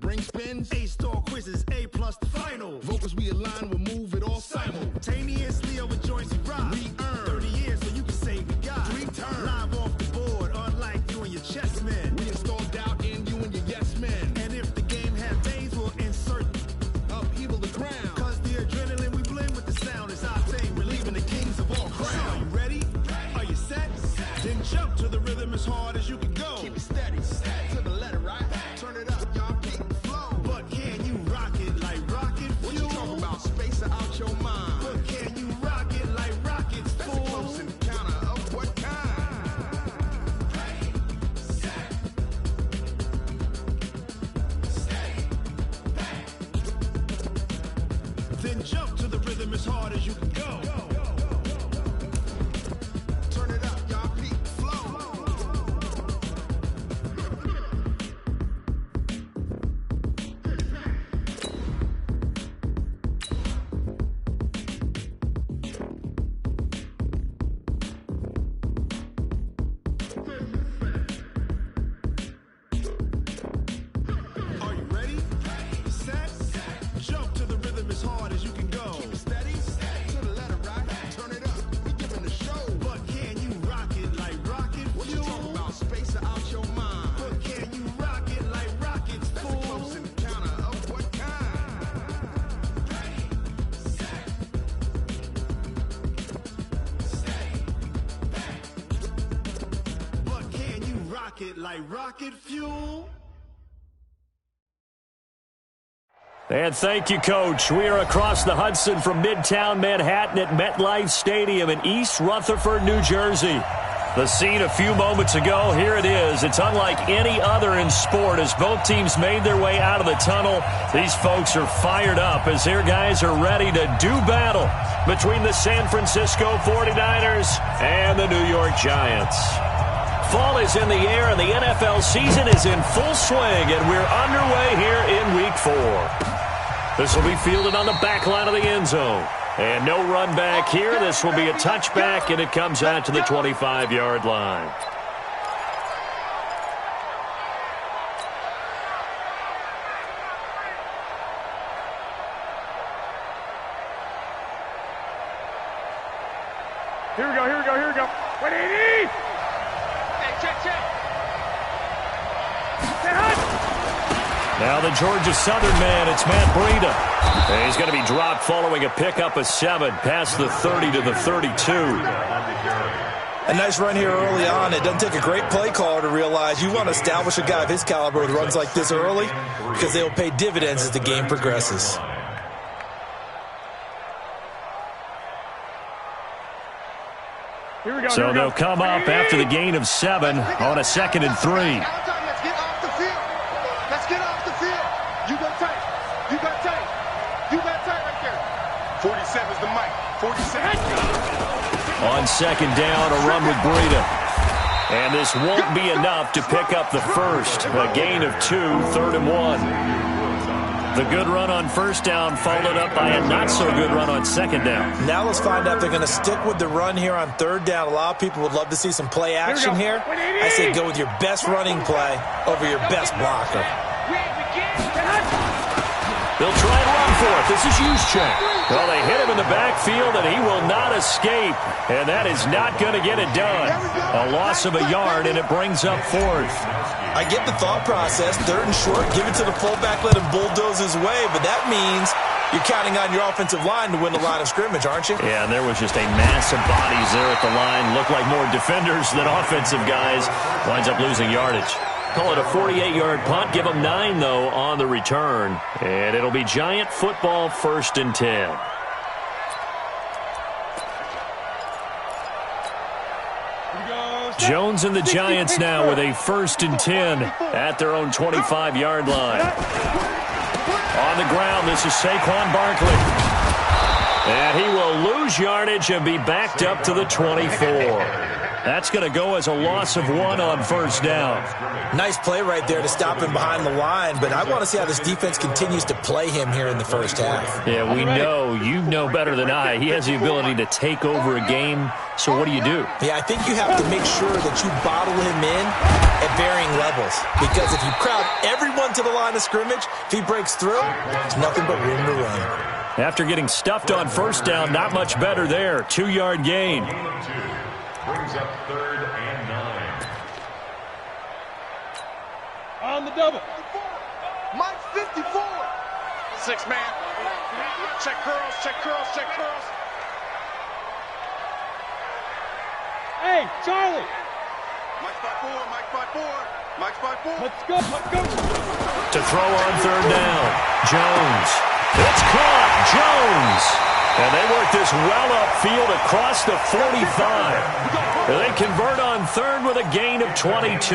Bring spins, A-star quizzes, A+ the final. Vocals we align, we'll move it all simultaneously over joints we rock. We earn 30 years so you can say we got 3 turns. Live off the board, unlike you and your chess men. We install doubt in you and your yes men. And if the game have days, we'll insert upheaval the ground. Cause the adrenaline we blend with the sound is our thing. We're leaving the kings of all crowns. So are you ready? Are you set? Then jump to the rhythm as hard as you can go. Keep it steady, to the letter, right? Turn it up, y'all, keep it flow. But can you rock it like rocket fuel? What you talking about? Space out your mind. But can you rock it like rockets, fool? That's a close encounter of what kind? Ready, set, stay back. Then jump to the rhythm as hard as you can go. Turn it up, y'all, keep it flow. Are you ready? Set, jump to the rhythm as hard as you can go. Keep it steady, to the letter, right? Turn it up, we giving the show. But can you rock it like rocket fuel? What you talking about? Space out your mind. But can you rock it like rockets, fool? That's a close encounter of what kind? Ready, set, stay back. But can you rock it like rocket fuel? And thank you, Coach. We are across the Hudson from Midtown Manhattan at MetLife Stadium in East Rutherford, New Jersey. The scene a few moments ago, here it is. It's unlike any other in sport as both teams made their way out of the tunnel. These folks are fired up as their guys are ready to do battle between the San Francisco 49ers and the New York Giants. Fall is in the air and the NFL season is in full swing, and we're underway here in Week 4. This will be fielded on the back line of the end zone. And no run back here. This will be a touchback, and it comes out to the 25-yard line. Here we go. 180! Check. Now the Georgia Southern man, it's Matt Breida. And he's going to be dropped following a pickup of 7 past the 30 to the 32. A nice run here early on. It doesn't take a great play caller to realize you want to establish a guy of his caliber with runs like this early because they will pay dividends as the game progresses. So they'll come up after the gain of 7 on a 2nd and 3. Let's get off the field. You got tight right there. 47's the mic. 47. On 2nd down, a run with Breida. And this won't be enough to pick up the first. A gain of 2, 3rd and 1. The good run on 1st down followed up by a not-so-good run on 2nd down. Now let's find out if they're going to stick with the run here on 3rd down. A lot of people would love to see some play action here. I say go with your best running play over your best blocker. They'll try and run for it. This is Juszczyk. Well, they hit him in the backfield, and he will not escape. And that is not going to get it done. A loss of a yard, and it brings up 4th. I get the thought process. 3rd and short, give it to the fullback, let him bulldoze his way. But that means you're counting on your offensive line to win the line of scrimmage, aren't you? Yeah, and there was just a mass of bodies there at the line. Looked like more defenders than offensive guys. Winds up losing yardage. Call it a 48-yard punt. Give them 9, though, on the return. And it'll be Giant football, 1st and 10. Jones and the Giants now with a 1st and 10 at their own 25-yard line. On the ground, this is Saquon Barkley. And he will lose yardage and be backed up to the 24. That's going to go as a loss of 1 on first down. Nice play right there to stop him behind the line, but I want to see how this defense continues to play him here in the first half. Yeah, we know, you know better than I, he has the ability to take over a game, so what do you do? Yeah, I think you have to make sure that you bottle him in at varying levels, because if you crowd everyone to the line of scrimmage, if he breaks through, there's nothing but room to run. After getting stuffed on first down, not much better there. 2-yard gain. Brings up 3rd and 9. On the double. Mike 54. 6-man. Check curls, check curls, check curls. Hey, Charlie. Mike's by 4, Mike's by 4. Mike's by 4. Let's go, let's go. To throw on 3rd down. Jones. It's caught. Jones. And they work this well upfield across the 45. And they convert on 3rd with a gain of 22.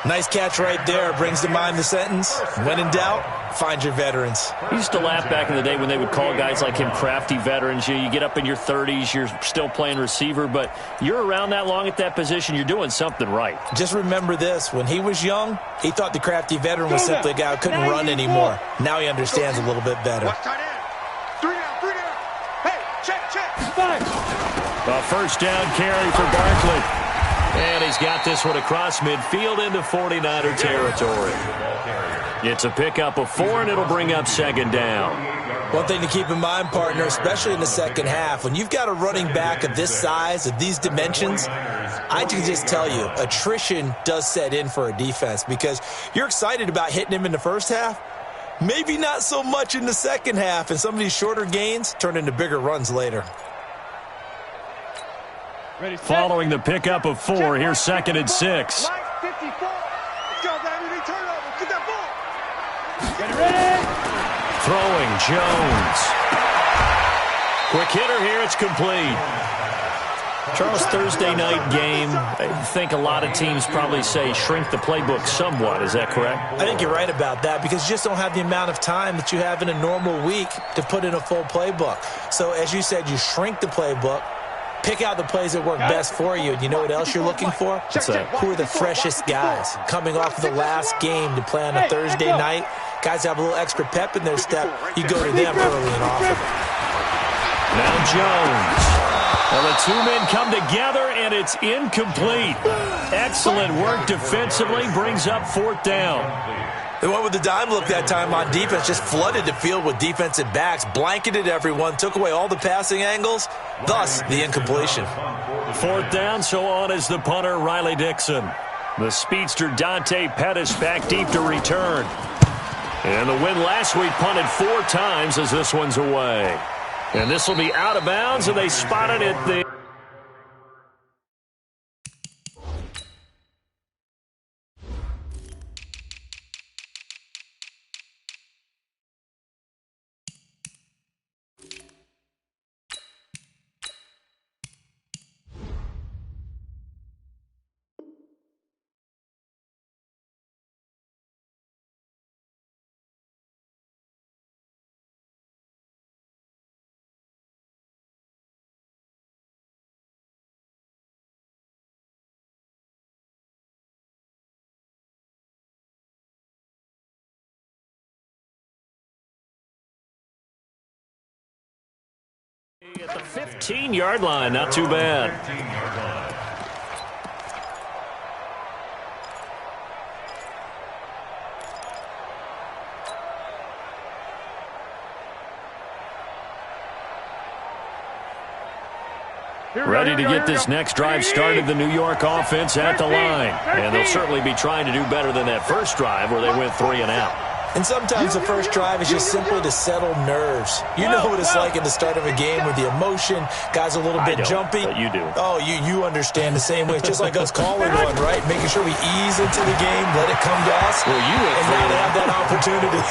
Nice catch right there. Brings to mind the sentence, when in doubt, find your veterans. I used to laugh back in the day when they would call guys like him crafty veterans. You get up in your 30s, you're still playing receiver, but you're around that long at that position, you're doing something right. Just remember this. When he was young, he thought the crafty veteran was simply a guy who couldn't run anymore. Now he understands a little bit better. Watch tight end. 3 down, 3 down. Hey, check. A first down carry for Barkley. And he's got this one across midfield into 49er territory. It's a pickup of 4, and it'll bring up 2nd down. One thing to keep in mind, partner, especially in the second half, when you've got a running back of this size, of these dimensions, I can just tell you, attrition does set in for a defense because you're excited about hitting him in the first half. Maybe not so much in the second half, and some of these shorter gains turn into bigger runs later. Following the pickup of 4, here's 2nd and 6. Mike 54. Let's go, baby. Turnover. Get that ball. Get ready. Throwing Jones. Quick hitter here, it's complete. Charles, Thursday night game, I think a lot of teams probably say shrink the playbook somewhat. Is that correct? I think you're right about that because you just don't have the amount of time that you have in a normal week to put in a full playbook. So as you said, you shrink the playbook, pick out the plays that work best for you. And you know what else you're looking for? Who are the freshest guys coming off of the last game to play on a Thursday night? Guys have a little extra pep in their step. You go to them early and often. Now Jones. Well, the 2 men come together, and it's incomplete. Excellent work defensively, brings up 4th down. They went with the dime look that time on defense, just flooded the field with defensive backs, blanketed everyone, took away all the passing angles, thus the incompletion. 4th down, so on is the punter, Riley Dixon. The speedster Dante Pettis back deep to return. And the win last week punted 4 times as this one's away. And this will be out of bounds, and they spotted it there. At the 15-yard line, not too bad. Ready to get this next drive started, the New York offense at the line. And they'll certainly be trying to do better than that first drive where they went 3 and out. And sometimes the first drive is just simply to settle nerves. You know what it's like at the start of a game with the emotion. Guys a little bit jumpy. But you do. Oh, you understand the same way. It's just like us calling one, right? Making sure we ease into the game, let it come to us. Well, you went and now have that opportunity.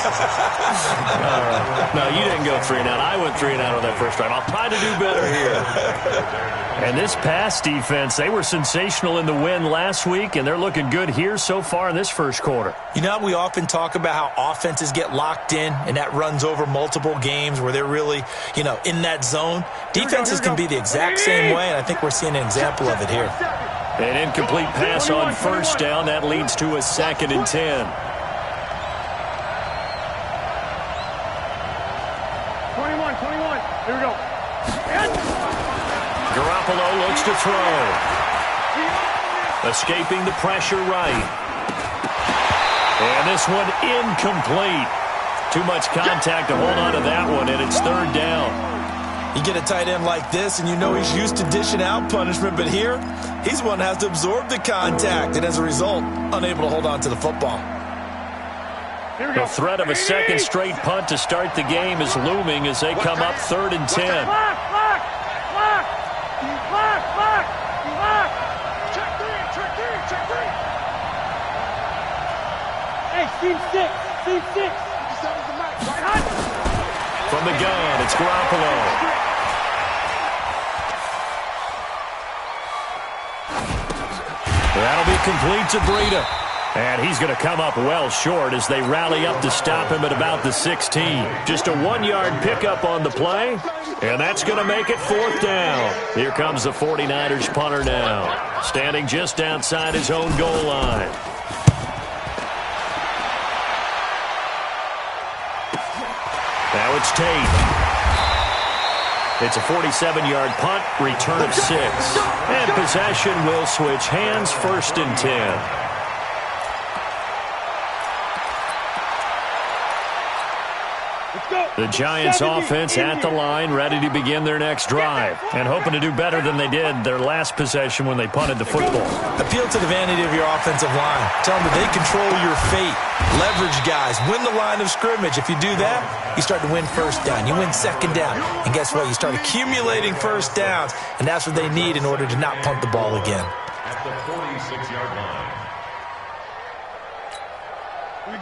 No, you didn't go 3 and out. I went 3 and out on that first drive. I'll try to do better here. And this pass defense, they were sensational in the win last week, and they're looking good here so far in this first quarter. You know, we often talk about how offenses get locked in and that runs over multiple games where they're really, in that zone. Defenses can be the exact same way, and I think we're seeing an example of it here. An incomplete pass on first down. That leads to a 2nd and 10. 21. Here we go. Garoppolo looks to throw. Escaping the pressure right. And this one incomplete. Too much contact to hold on to that one, and it's 3rd down. You get a tight end like this, and he's used to dishing out punishment, but here, he's one that has to absorb the contact, and as a result, unable to hold on to the football. The threat of a second straight punt to start the game is looming as they come up 3rd and 10. Lock. Check three. Hey, team 6. From the gun, it's Garoppolo. That'll be complete to Breida. And he's going to come up well short as they rally up to stop him at about the 16. Just a 1-yard pickup on the play, and that's going to make it 4th down. Here comes the 49ers punter now, standing just outside his own goal line. Now it's Tate. It's a 47-yard punt, return of 6. And possession will switch hands, 1st and 10. The Giants offense at the line, ready to begin their next drive, and hoping to do better than they did their last possession when they punted the football. Appeal to the vanity of your offensive line. Tell them that they control your fate. Leverage guys. Win the line of scrimmage. If you do that, you start to win 1st down. You win 2nd down. And guess what? You start accumulating 1st downs, and that's what they need in order to not punt the ball again. At the 46-yard line.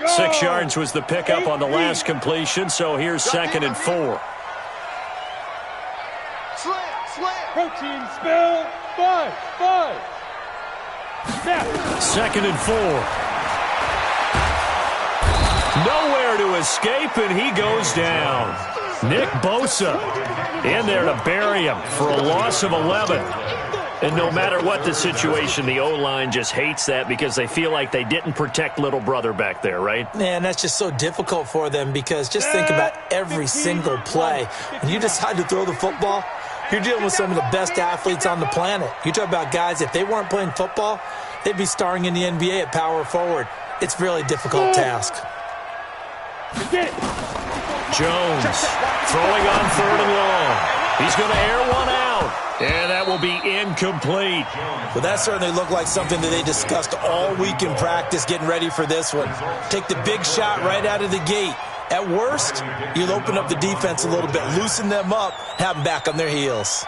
6 yards was the pickup on the last completion, so here's 2nd and 4. Protein spill. 5. 2nd and 4. Nowhere to escape, and he goes down. Nick Bosa in there to bury him for a loss of 11. And no matter what the situation, the O-line just hates that because they feel like they didn't protect little brother back there, right? Man, that's just so difficult for them because just think about every single play. When you decide to throw the football, you're dealing with some of the best athletes on the planet. You talk about guys, if they weren't playing football, they'd be starring in the NBA at power forward. It's a really difficult task. Jones throwing on 3rd and long. He's going to air one out. And that will be incomplete. Well, that certainly looked like something that they discussed all week in practice getting ready for this one. Take the big shot right out of the gate. At worst, you'll open up the defense a little bit, loosen them up, have them back on their heels.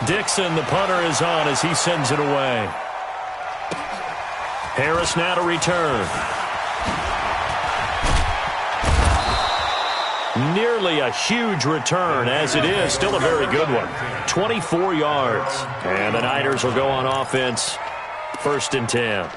Dixon, the punter, is on as he sends it away. Harris now to return. Nearly a huge return, as it is. Still a very good one. 24 yards. And the Niners will go on offense. 1st and 10.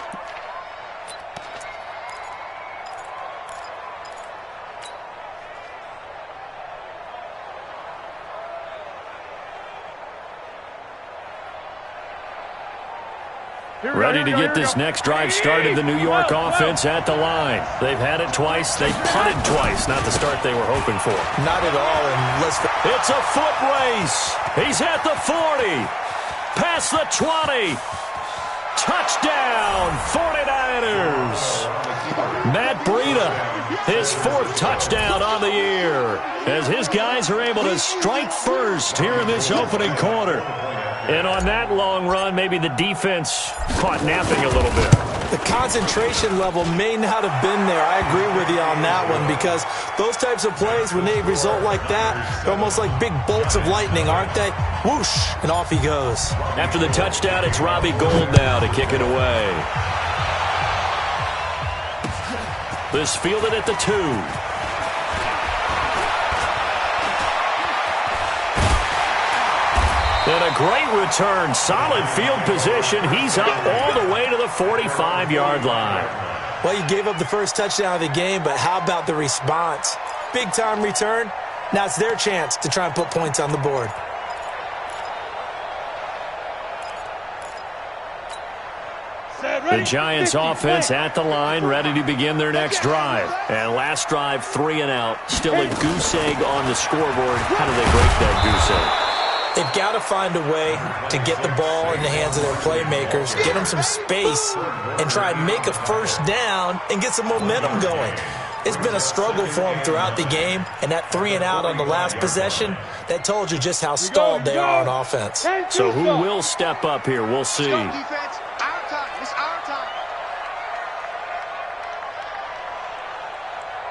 Ready to get this next drive started, the New York offense at the line. They've had it twice. They punted twice. Not the start they were hoping for. Not at all. And it's a foot race. He's at the 40. Past the 20. Touchdown, 49ers. Matt Breida, his 4th touchdown on the year, as his guys are able to strike first here in this opening quarter. And on that long run, maybe the defense caught napping a little bit. The concentration level may not have been there. I agree with you on that one because those types of plays, when they result like that, they're almost like big bolts of lightning, aren't they? Whoosh, and off he goes. After the touchdown, it's Robbie Gould now to kick it away. This fielded at the 2. And a great return. Solid field position. He's up all the way to the 45-yard line. Well, you gave up the first touchdown of the game, but how about the response? Big-time return. Now it's their chance to try and put points on the board. The Giants offense at the line, ready to begin their next drive. And last drive, 3 and out. Still a goose egg on the scoreboard. How do they break that goose egg? They've got to find a way to get the ball in the hands of their playmakers, get them some space, and try and make a first down and get some momentum going. It's been a struggle for them throughout the game, and that 3 and out on the last possession, that told you just how stalled they are on offense. So who will step up here? We'll see.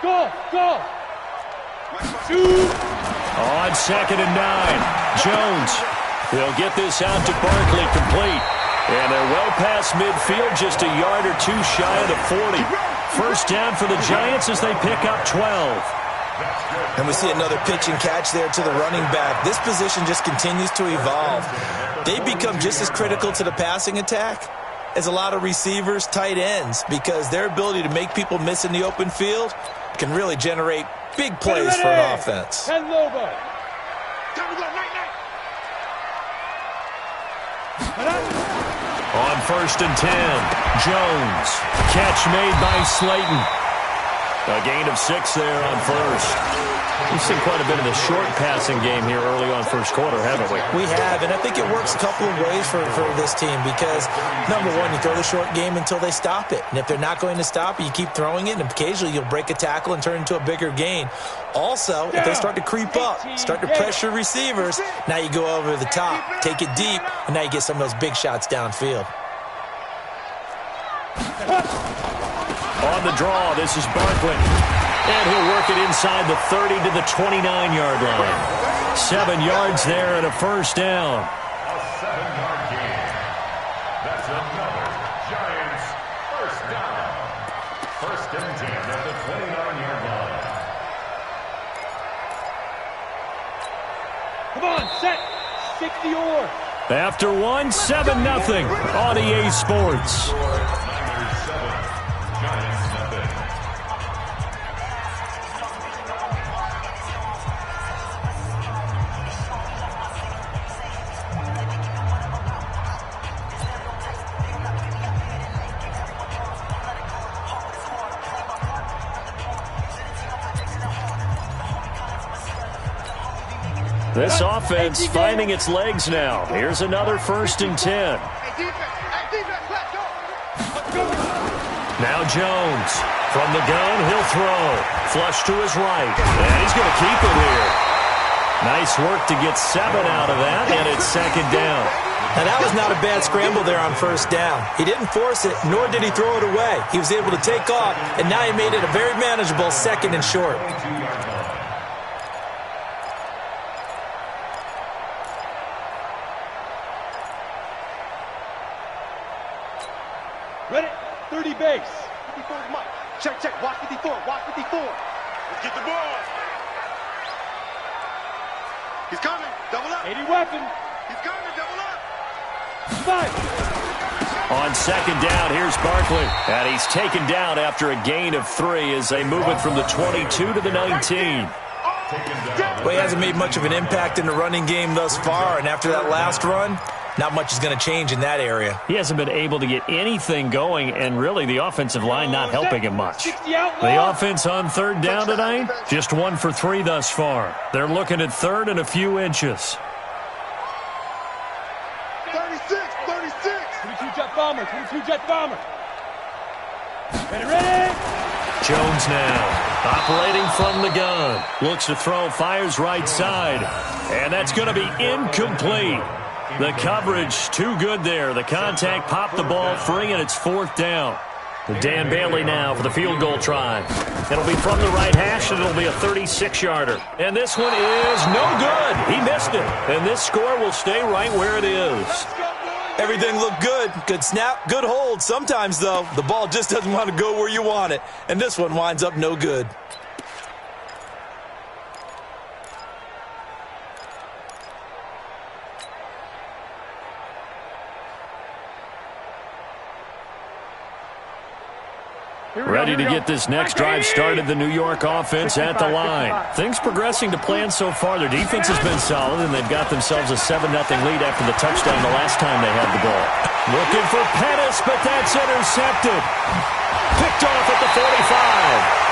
Go! On 2nd and 9, Jones. He'll get this out to Barkley complete. And they're well past midfield, just a yard or two shy of the 40. First down for the Giants as they pick up 12. And we see another pitch and catch there to the running back. This position just continues to evolve. They become just as critical to the passing attack as a lot of receivers, tight ends, because their ability to make people miss in the open field can really generate big plays for an offense. Ten Lobo. On 1st and 10, Jones. Catch made by Slayton. A gain of 6 there on first. We've seen quite a bit of the short passing game here early on first quarter, haven't we? We have, and I think it works a couple of ways for this team because, number one, you throw the short game until they stop it. And if they're not going to stop it, you keep throwing it, and occasionally you'll break a tackle and turn it into a bigger gain. Also, if they start to creep up, start to pressure receivers, now you go over the top, take it deep, and now you get some of those big shots downfield. On the draw, this is Barkley. And he'll work it inside the 30 to the 29-yard line. 7 yards there and a first down. A 7-yard gain. That's another Giants first down. 1st and 10 at the 29-yard line. Come on, set. 60 or. After 1, 7-0 on EA Sports. Niners 7, Giants nothing. This offense finding its legs now. Here's another 1st and 10. Now Jones. From the gun, he'll throw. Flush to his right. And he's going to keep it here. Nice work to get 7 out of that, and it's 2nd down. Now, that was not a bad scramble there on first down. He didn't force it, nor did he throw it away. He was able to take off, and now he made it a very manageable 2nd and short. Ready? 30 base. 54 is Mike. Check. Watch 54. Watch 54. Let's get the ball. He's coming. Double up. 80 weapon. He's coming. Double up. 5. On 2nd down, here's Barkley. And he's taken down after a gain of 3 as they move it from the 22 to the 19. Well, he hasn't made much of an impact in the running game thus far, and after that last run, not much is going to change in that area. He hasn't been able to get anything going, and really the offensive line not helping him much. The offense on 3rd down tonight, just 1 for 3 thus far. They're looking at 3rd and a few inches. 36. 22 jet bomber. Ready. Jones now, operating from the gun. Looks to throw, fires right side. And that's going to be incomplete. The coverage too good there. The contact popped the ball free, and it's 4th down. Dan Bailey now for the field goal try. It'll be from the right hash, and it'll be a 36-yarder. And this one is no good. He missed it. And this score will stay right where it is. Everything looked good. Good snap, good hold. Sometimes, though, the ball just doesn't want to go where you want it. And this one winds up no good. Ready to get this next drive started, the New York offense at the line. Things progressing to plan so far. Their defense has been solid, and they've got themselves a 7-0 lead after the touchdown the last time they had the ball. Looking for Pettis, but that's intercepted. Picked off at the 45.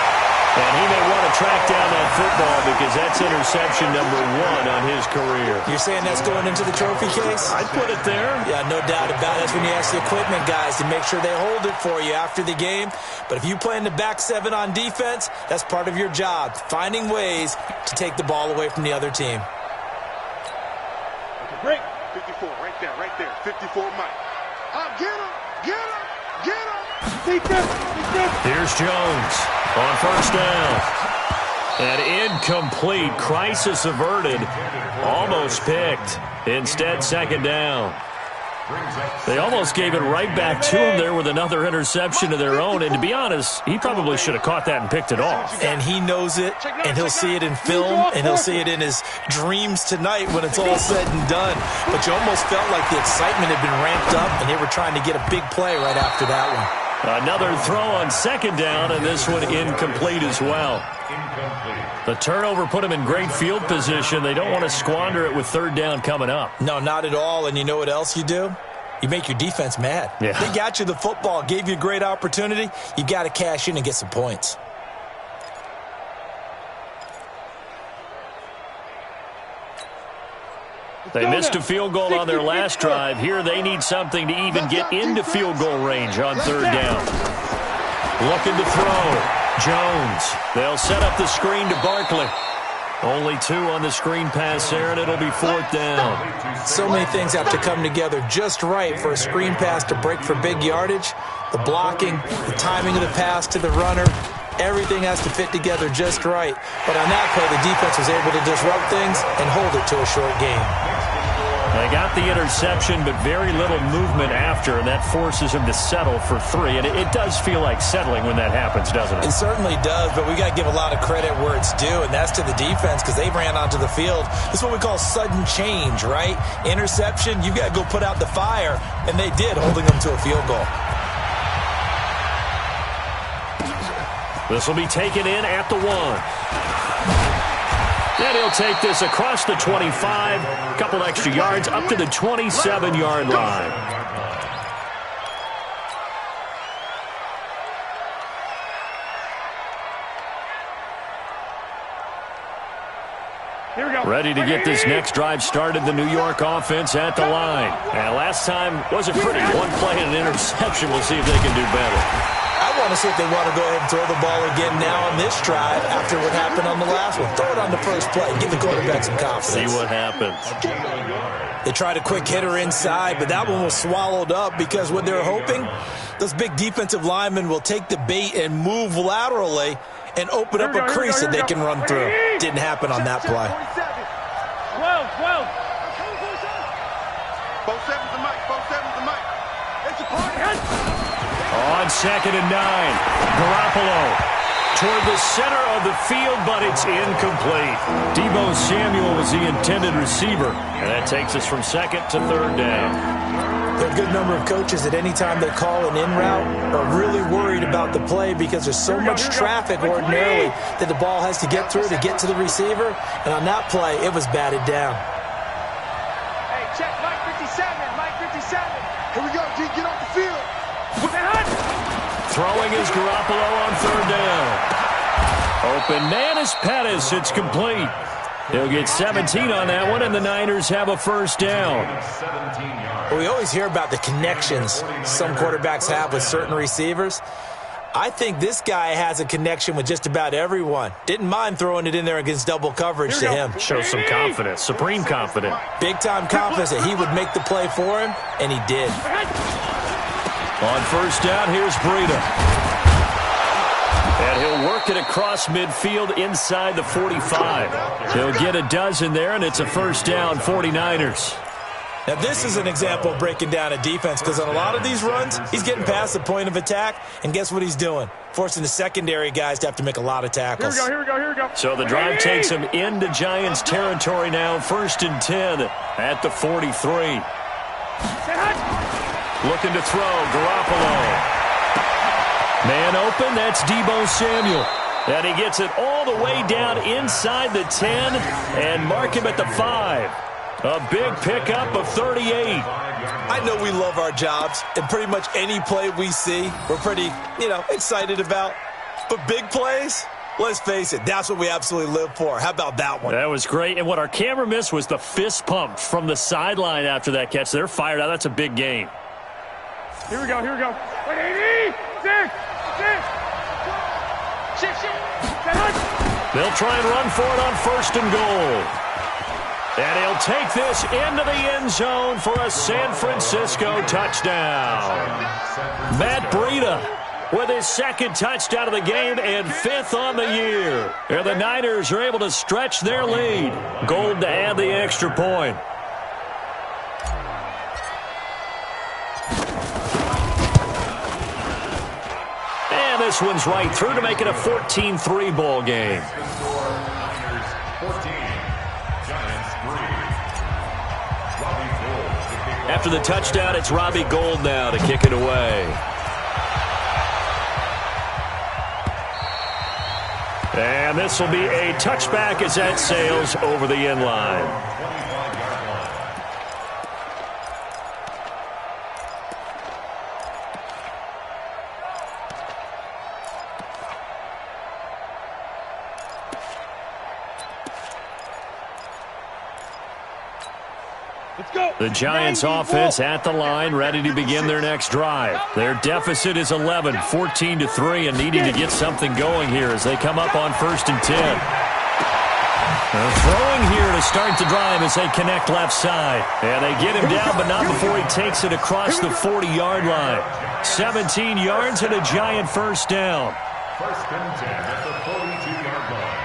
And he may want to track down that football because that's interception number 1 on his career. You're saying that's going into the trophy case? I'd put it there. Yeah, no doubt about it. That's when you ask the equipment guys to make sure they hold it for you after the game. But if you play in the back 7 on defense, that's part of your job, finding ways to take the ball away from the other team. Okay, break. 54, right there. 54, Mike. Get him! Here's Jones on first down. And incomplete. Crisis averted. Almost picked. Instead, second down. They almost gave it right back to him there with another interception of their own. And to be honest, he probably should have caught that and picked it off. And he knows it, and he'll see it in film, and he'll see it in his dreams tonight when it's all said and done. But you almost felt like the excitement had been ramped up, and they were trying to get a big play right after that one. Another throw on second down, and this one incomplete as well. The turnover put them in great field position. They don't want to squander it with third down coming up. No, not at all. And you know what else you do? You make your defense mad. Yeah. They got you the football, gave you a great opportunity. You got to cash in and get some points. They missed a field goal on their last drive. Here they need something to even get into field goal range on third down. Looking to throw. Jones. They'll set up the screen to Barkley. Only 2 on the screen pass there, and it'll be fourth down. So many things have to come together just right for a screen pass to break for big yardage. The blocking, the timing of the pass to the runner, everything has to fit together just right. But on that play, the defense was able to disrupt things and hold it to a short game. They got the interception, but very little movement after, and that forces him to settle for 3. And it does feel like settling when that happens, doesn't it? It certainly does, but we got to give a lot of credit where it's due, and that's to the defense because they ran onto the field. This is what we call sudden change, right? Interception, you've got to go put out the fire, and they did, holding them to a field goal. This will be taken in at the 1. And he'll take this across the 25, a couple extra yards, up to the 27-yard line. Here we go. Ready to get this next drive started, the New York offense at the line. And last time wasn't pretty. 1 play and an interception. We'll see if they can do better. I want to see if they want to go ahead and throw the ball again now on this drive after what happened on the last one. Throw it on the first play. Give the quarterback some confidence. See what happens. They tried a quick hitter inside, but that one was swallowed up because what they're hoping, those big defensive linemen will take the bait and move laterally and open up a crease that they can run through. Didn't happen on that play. 12. Both sevens to Mike. It's a party. On 2nd and 9, Garoppolo toward the center of the field, but it's incomplete. Deebo Samuel was the intended receiver, and that takes us from 2nd to 3rd down. There are a good number of coaches that any time they call an in route are really worried about the play because there's so much traffic ordinarily that the ball has to get through to get to the receiver, and on that play, it was batted down. Hey, check Mike 57. Here we go, G, get off the field. Throwing is Garoppolo on 3rd down. Open man is Pettis. It's complete. He'll get 17 on that one, and the Niners have a first down. Well, we always hear about the connections some quarterbacks have with certain receivers. I think this guy has a connection with just about everyone. Didn't mind throwing it in there against double coverage to him. Shows some confidence, supreme confidence. Big-time confidence that he would make the play for him, and he did. On first down, here's Breida. And he'll work it across midfield inside the 45. He'll get a dozen there, and it's a first down, 49ers. Now, this is an example of breaking down a defense because on a lot of these runs, he's getting past the point of attack, and guess what he's doing? Forcing the secondary guys to have to make a lot of tackles. Here we go. So the drive takes him into Giants territory now, 1st and 10 at the 43. Looking to throw, Garoppolo. Man open, that's Deebo Samuel. And he gets it all the way down inside the 10 and mark him at the 5. A big pickup of 38. I know we love our jobs, and pretty much any play we see, we're pretty, excited about. But big plays, let's face it, that's what we absolutely live for. How about that one? That was great. And what our camera missed was the fist pump from the sideline after that catch. They're fired out. That's a big game. Here we go, here we go. 180, 6. They'll try and run for it on 1st and goal. And he'll take this into the end zone for a San Francisco touchdown. Matt Breida with his 2nd touchdown of the game and 5th on the year. And the Niners are able to stretch their lead. Gold to add the extra point. And this one's right through to make it a 14-3 ball game. After the touchdown, it's Robbie Gould now to kick it away. And this will be a touchback as that sails over the end line. The Giants offense at the line, ready to begin their next drive. Their deficit is 11, 14-3, and needing to get something going here as they come up on 1st and 10. They're throwing here to start the drive as they connect left side. And they get him down, but not before he takes it across the 40-yard line. 17 yards and a Giant 1st down. 1st and 10 at the 42-yard line.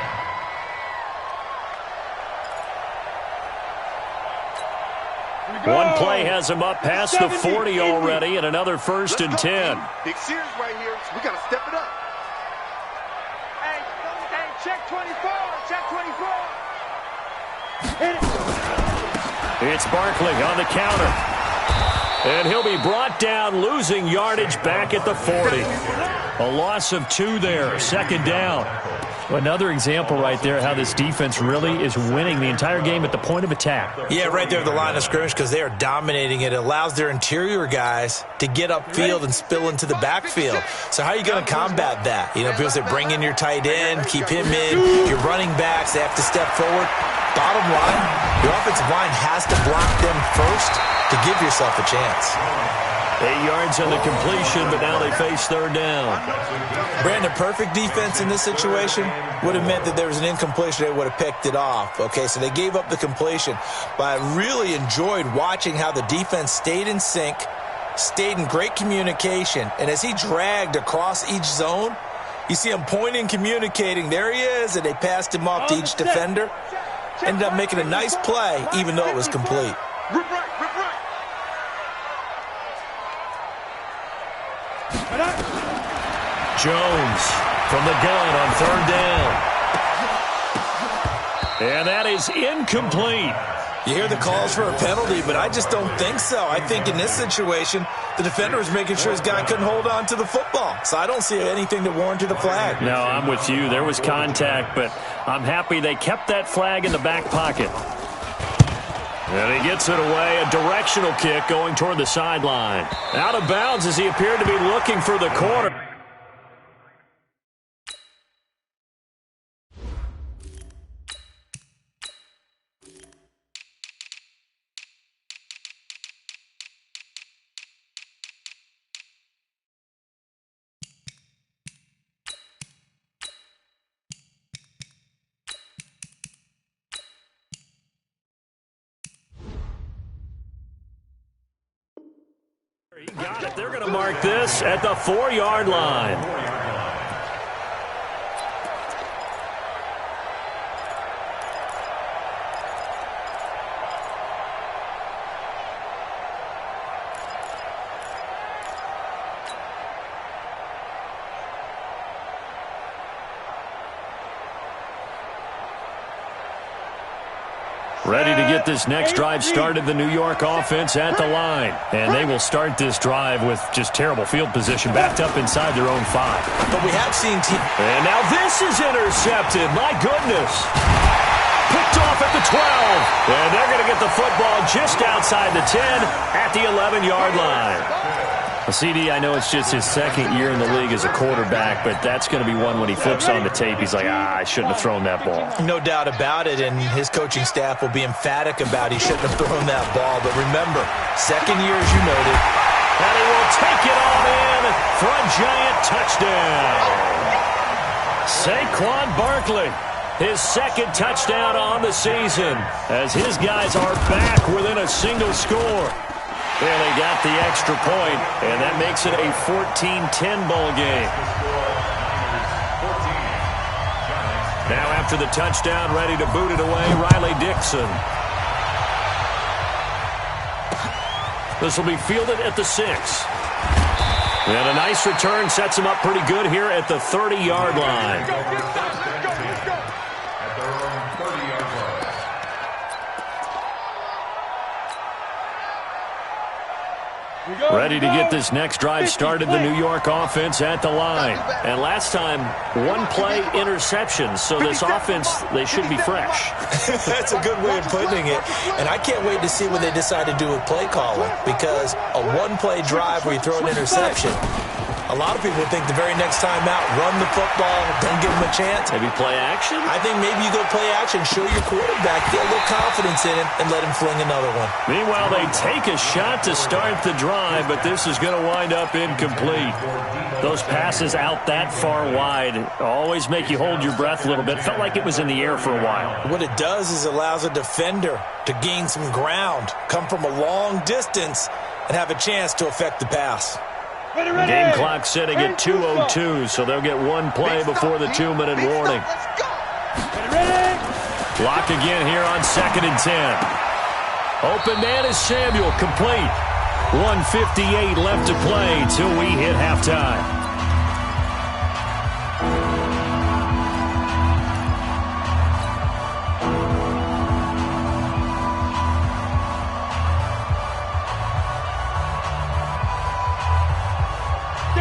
One play has him up past the 40 already, and another 1st and 10. Big series right here. We got to step it up. Hey, check 24. Check 24. It's Barkley on the counter. And he'll be brought down, losing yardage back at the 40. A loss of 2 there, 2nd down. Another example right there how this defense really is winning the entire game at the point of attack. Yeah, right there at the line of scrimmage because they are dominating it. It allows their interior guys to get upfield and spill into the backfield. So how are you going to combat that? People say bring in your tight end, keep him in. Your running backs, they have to step forward. Bottom line, your offensive line has to block them first to give yourself a chance. 8 yards on the completion, but now they face 3rd down. Brandon, perfect defense in this situation would have meant that there was an incompletion. They would have picked it off. Okay, so they gave up the completion. But I really enjoyed watching how the defense stayed in sync, stayed in great communication. And as he dragged across each zone, you see him pointing, communicating. There he is, and they passed him off to each defender. Ended up making a nice play, even though it was complete. Rip right. Jones from the gun on 3rd down. And that is incomplete. You hear the calls for a penalty, but I just don't think so. I think in this situation, the defender was making sure his guy couldn't hold on to the football. So I don't see anything that warranted a flag. No, I'm with you. There was contact, but I'm happy they kept that flag in the back pocket. And he gets it away, a directional kick going toward the sideline. Out of bounds as he appeared to be looking for the corner. He got it. They're going to mark this at the 4-yard line. Ready to get this next drive started, the New York offense at the line. And they will start this drive with just terrible field position, backed up inside their own 5. But we have seen And now this is intercepted. My goodness. Picked off at the 12. And they're going to get the football just outside the 10 at the 11-yard line. CD, I know it's just his second year in the league as a quarterback, but that's going to be one when he flips on the tape. He's like, I shouldn't have thrown that ball. No doubt about it, and his coaching staff will be emphatic about he shouldn't have thrown that ball. But remember, second year, as you noted. And he will take it on in for a giant touchdown. Saquon Barkley, his second touchdown on the season, as his guys are back within a single score. And they got the extra point, and that makes it a 14-10 ball game. Now after the touchdown, ready to boot it away, Riley Dixon. This will be fielded at the 6. And a nice return sets him up pretty good here at the 30-yard line. At their own 30-yard line. Ready to get this next drive started, the New York offense at the line. And last time, one-play interception, so this offense, they should be fresh. That's a good way of putting it. And I can't wait to see what they decide to do with play calling, because a one-play drive where you throw an interception, a lot of people think the very next time out, run the football, don't give them a chance. Maybe play action? I think maybe you go play action, show your quarterback, get a little confidence in him, and let him fling another one. Meanwhile, they take a shot to start the drive, but this is going to wind up incomplete. Those passes out that far wide always make you hold your breath a little bit. Felt like it was in the air for a while. What it does is allows a defender to gain some ground, come from a long distance, and have a chance to affect the pass. Game clock setting at 2:02, so they'll get one play before the 2-minute warning. Lock again here on 2nd and 10. Open man is Samuel, complete. 1:58 left to play till we hit halftime.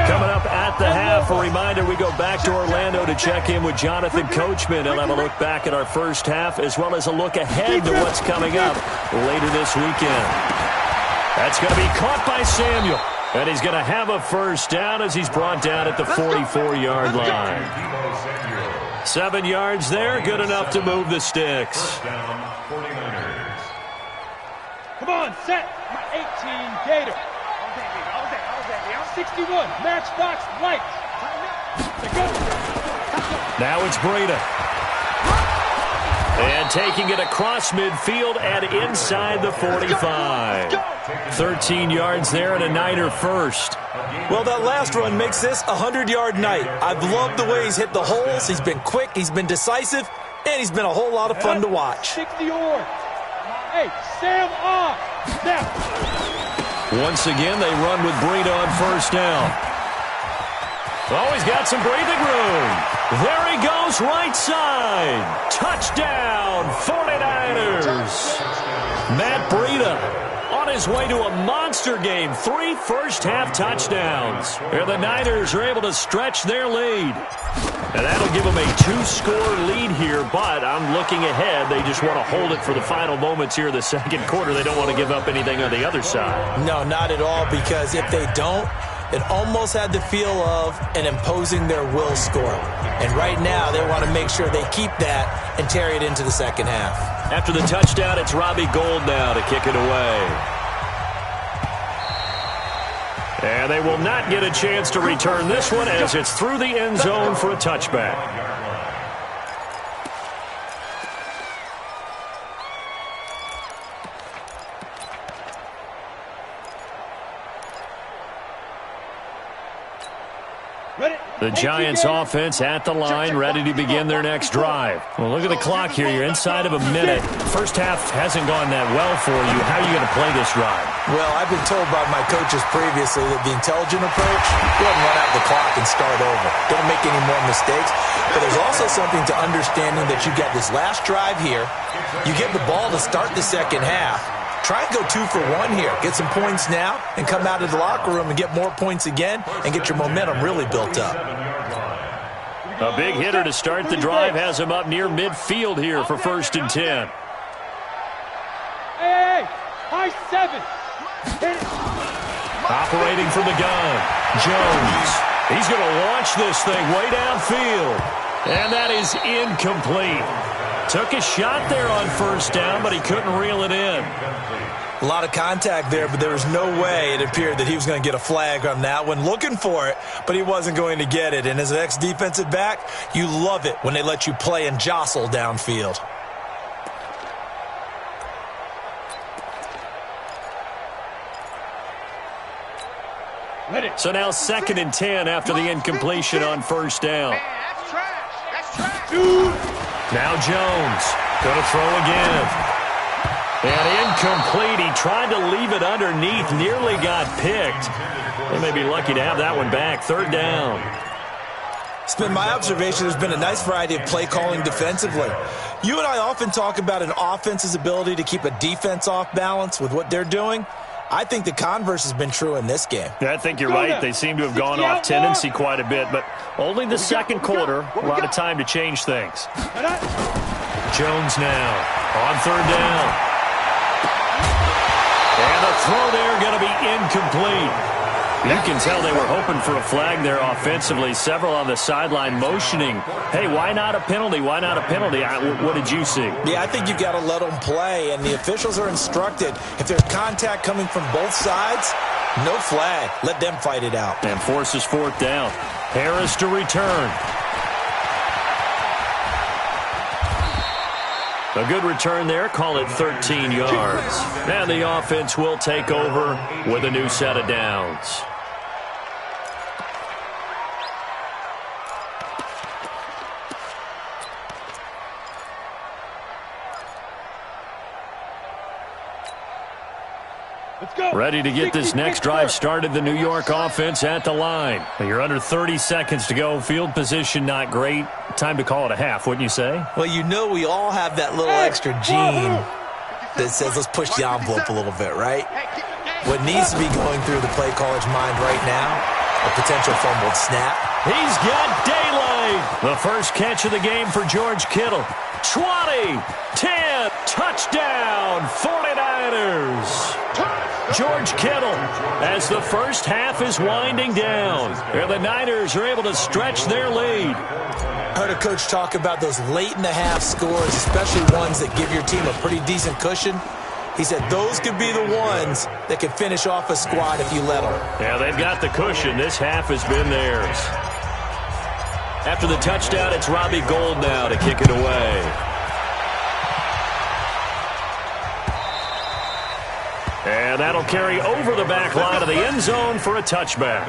Coming up at the half, a reminder, we go back to Orlando to check in with Jonathan Coachman. He'll have a look back at our first half as well as a look ahead to what's coming up later this weekend. That's going to be caught by Samuel. And he's going to have a first down as he's brought down at the 44-yard line. 7 yards there, good enough to move the sticks. First down, 49ers. Come on, set. 18 Gator. 61, Matchbox Lights. Now it's Breida. And taking it across midfield and inside the 45. 13 yards there and a Niner first. Well, that last run makes this a 100-yard night. I've loved the way he's hit the holes. He's been quick, he's been decisive, and he's been a whole lot of fun to watch. 60 yards. Hey, Sam off. Now. Once again, they run with Breida on first down. Oh, he's got some breathing room. There he goes, right side. Touchdown, 49ers. Matt Breida on his way to a monster game. 3 first-half touchdowns. And the Niners are able to stretch their lead. And that'll give them a 2-score lead here, but I'm looking ahead. They just want to hold it for the final moments here of the second quarter. They don't want to give up anything on the other side. No, not at all, because if they don't, it almost had the feel of an imposing their will score. And right now, they want to make sure they keep that and carry it into the second half. After the touchdown, it's Robbie Gould now to kick it away. And they will not get a chance to return this one as it's through the end zone for a touchback. Ready? The Giants offense at the line, ready to begin their next drive. Well, look at the clock here. You're inside of a minute. First half hasn't gone that well for you. How are you going to play this drive? Well, I've been told by my coaches previously that the intelligent approach, go ahead and run out the clock and start over. Don't make any more mistakes. But there's also something to understanding that you got this last drive here. You get the ball to start the second half. Try and go 2 for 1 here. Get some points now and come out of the locker room and get more points again and get your momentum really built up. A big hitter to start the drive has him up near midfield here for 1st and 10. Hey, high 7. Operating from the gun, Jones. He's going to launch this thing way downfield. And that is incomplete. Took a shot there on 1st down, but he couldn't reel it in. A lot of contact there, but there was no way it appeared that he was going to get a flag on that one. Looking for it, but he wasn't going to get it. And as an ex-defensive back, you love it when they let you play and jostle downfield. So now 2nd and 10 after the incompletion on 1st down. Man, that's trash. That's trash. Now Jones going to throw again. And incomplete. He tried to leave it underneath. Nearly got picked. They may be lucky to have that one back. 3rd down. It's been my observation there's been a nice variety of play calling defensively. You and I often talk about an offense's ability to keep a defense off balance with what they're doing. I think the converse has been true in this game. Yeah, I think you're right. They seem to have gone off tendency quite a bit, but only the second quarter. A lot of time to change things. Jones now on 3rd down. And the throw there going to be incomplete. You can tell they were hoping for a flag there offensively. Several on the sideline motioning, hey, why not a penalty? Why not a penalty? What did you see? Yeah, I think you've got to let them play, and the officials are instructed. If there's contact coming from both sides, no flag. Let them fight it out. And forces 4th down. Harris to return. A good return there. Call it 13 yards. And the offense will take over with a new set of downs. Ready to get this next drive started. The New York offense at the line. You're under 30 seconds to go. Field position not great. Time to call it a half, wouldn't you say? Well, you know we all have that little extra gene that says let's push the envelope a little bit, right? What needs to be going through the play caller's mind right now, a potential fumbled snap. He's got daylight. The first catch of the game for George Kittle. 20, 10, touchdown, 49ers. George Kittle as the first half is winding down. And the Niners are able to stretch their lead. Heard a coach talk about those late-in-the-half scores, especially ones that give your team a pretty decent cushion. He said those could be the ones that can finish off a squad if you let them. Yeah, they've got the cushion. This half has been theirs. After the touchdown, it's Robbie Gould now to kick it away. And that'll carry over the back line of the end zone for a touchback.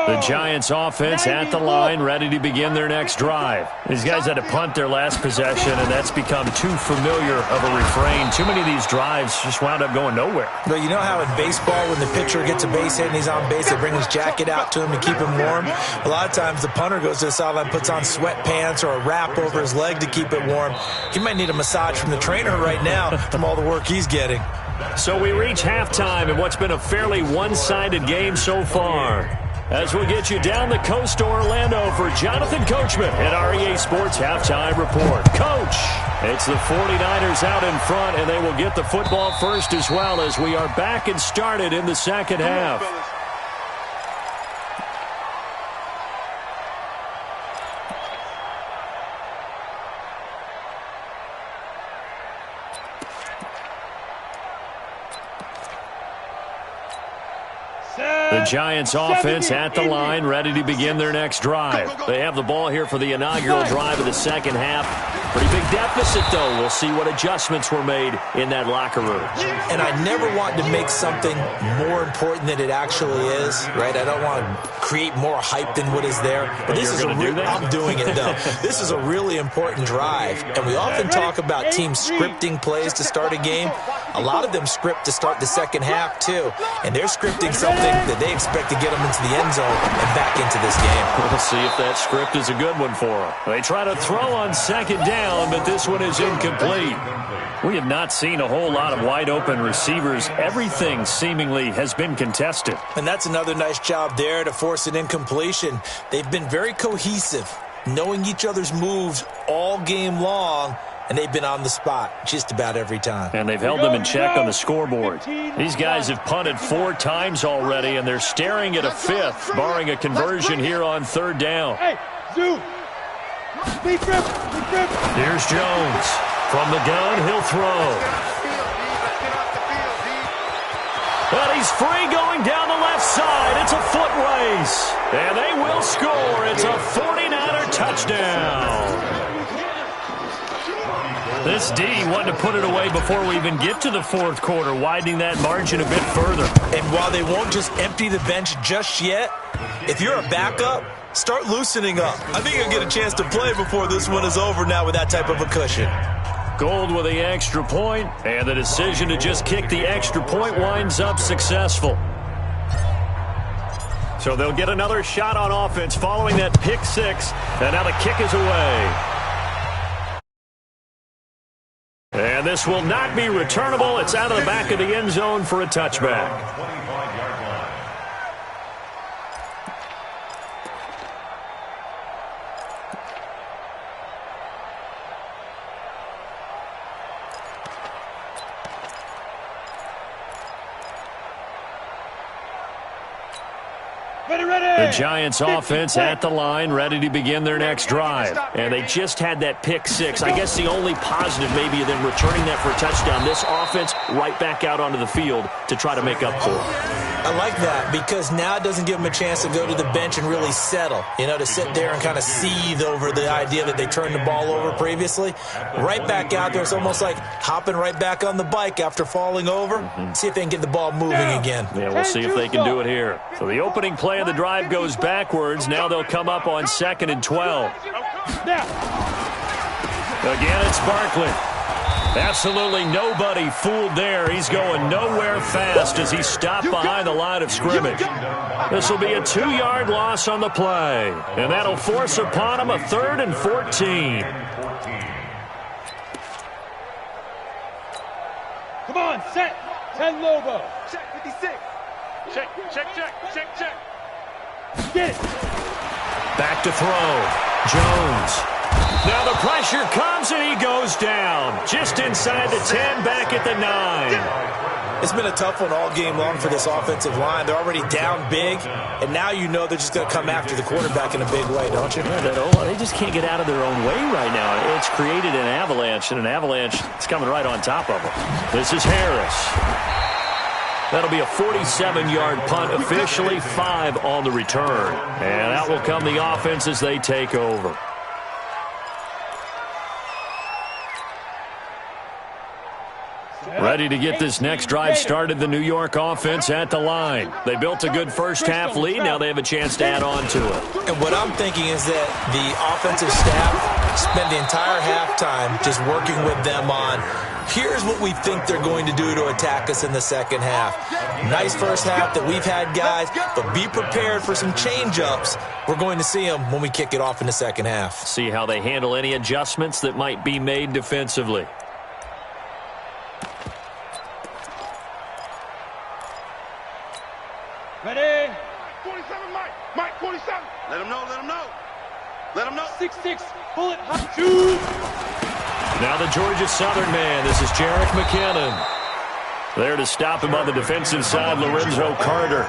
The Giants offense at the line, ready to begin their next drive. These guys had to punt their last possession, and that's become too familiar of a refrain. Too many of these drives just wound up going nowhere. But you know how in baseball, when the pitcher gets a base hit and he's on base, they bring his jacket out to him to keep him warm? A lot of times the punter goes to the sideline, puts on sweatpants or a wrap over his leg to keep it warm. He might need a massage from the trainer right now from all the work he's getting. So we reach halftime in what's been a fairly one-sided game so far. As we get you down the coast to Orlando for Jonathan Coachman at our EA Sports Halftime Report. Coach, it's the 49ers out in front, and they will get the football first as well as we are back and started in the second half. The The Giants offense at the line, ready to begin their next drive. They have the ball here for the inaugural drive of the second half. Pretty big deficit, though. We'll see what adjustments were made in that locker room. And I never want to make something more important than it actually is, right? I don't want to create more hype than what is there. But this is I'm doing it, though. This is a really important drive. And we often talk about teams scripting plays to start a game. A lot of them script to start the second half, too. And they're scripting something that they expect to get them into the end zone and back into this game. We'll see if that script is a good one for them. They try to throw on second down, but this one is incomplete. We have not seen a whole lot of wide-open receivers. Everything seemingly has been contested. And that's another nice job there to force an incompletion. They've been very cohesive, knowing each other's moves all game long, and they've been on the spot just about every time. And they've held them in check on the scoreboard. These guys have punted 4 times already, and they're staring at a 5th, barring a conversion here on third down. Hey, Zoo. Here's Jones. From the gun, he'll throw. And he's free going down the left side. It's a foot race. And they will score. It's a 49er touchdown. This D wanted to put it away before we even get to the fourth quarter, widening that margin a bit further. And while they won't just empty the bench just yet, if you're a backup, start loosening up. I think you'll get a chance to play before this one is over now with that type of a cushion. Gold with the extra point, and the decision to just kick the extra point winds up successful. So they'll get another shot on offense following that pick 6, and now the kick is away. And this will not be returnable. It's out of the back of the end zone for a touchback. The Giants offense at the line, ready to begin their next drive. And they just had that pick 6. I guess the only positive maybe of them returning that for a touchdown. This offense right back out onto the field to try to make up for it. I like that because now it doesn't give them a chance to go to the bench and really settle, to sit there and kind of seethe over the idea that they turned the ball over previously. Right back out there, it's almost like hopping right back on the bike after falling over. See if they can get the ball moving again. Yeah, we'll see if they can do it here. So the opening play of the drive goes backwards. Now they'll come up on 2nd and 12. Again, it's Barkley. Absolutely nobody fooled there. He's going nowhere fast as he stopped behind the line of scrimmage. This will be a 2-yard loss on the play, and that'll force upon him a 3rd and 14. Come on, set. 10 Lobo. Check 56. Check. Get it. Back to throw. Jones. Now the pressure comes and he goes down. Just inside the 10, back at the 9. It's been a tough one all game long for this offensive line. They're already down big, and now they're just going to come after the quarterback in a big way, don't you? Yeah, they just can't get out of their own way right now. It's created an avalanche, and an avalanche is coming right on top of them. This is Harris. That'll be a 47-yard punt, officially 5 on the return. And out will come the offense as they take over. Ready to get this next drive started, the New York offense at the line. They built a good first-half lead. Now they have a chance to add on to it. And what I'm thinking is that the offensive staff spent the entire halftime just working with them on, here's what we think they're going to do to attack us in the second half. Nice first half that we've had, guys, but be prepared for some change-ups. We're going to see them when we kick it off in the second half. See how they handle any adjustments that might be made defensively. Ready? 47, Mike, 47. Let him know. 6-6, bullet, hot shoot. Now the Georgia Southern man. This is Jerick McKinnon. There to stop him on the defensive side, Lorenzo Carter.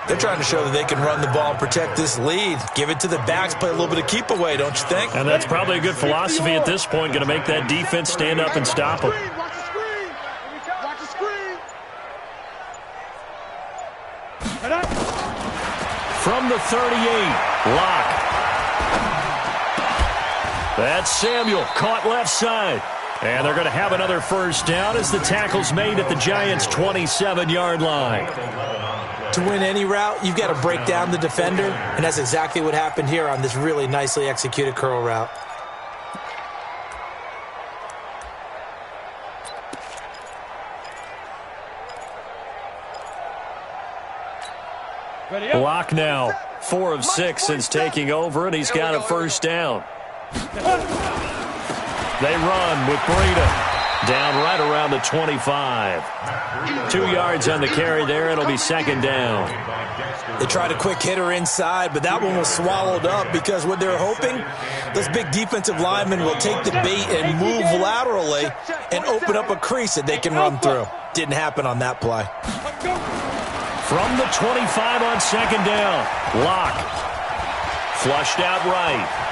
They're trying to show that they can run the ball and protect this lead. Give it to the backs, play a little bit of keep away, don't you think? And that's probably a good philosophy at this point, going to make that defense stand up and stop them. Watch the screen. Ready? the 38. Lock. That's Samuel, caught left side. And they're going to have another first down as the tackle's made at the Giants' 27-yard line. To win any route, you've got to break down the defender, and that's exactly what happened here on this really nicely executed curl route. Lock now, 4 of 6 since taking over, and he's got a first down. They run with Breida. Down right around the 25. 2 yards on the carry there. It'll be second down. They tried a quick hitter inside, but that one was swallowed up because what they're hoping, those big defensive linemen will take the bait and move laterally and open up a crease that they can run through. Didn't happen on that play. From the 25 on second down. Lock. Flushed out right.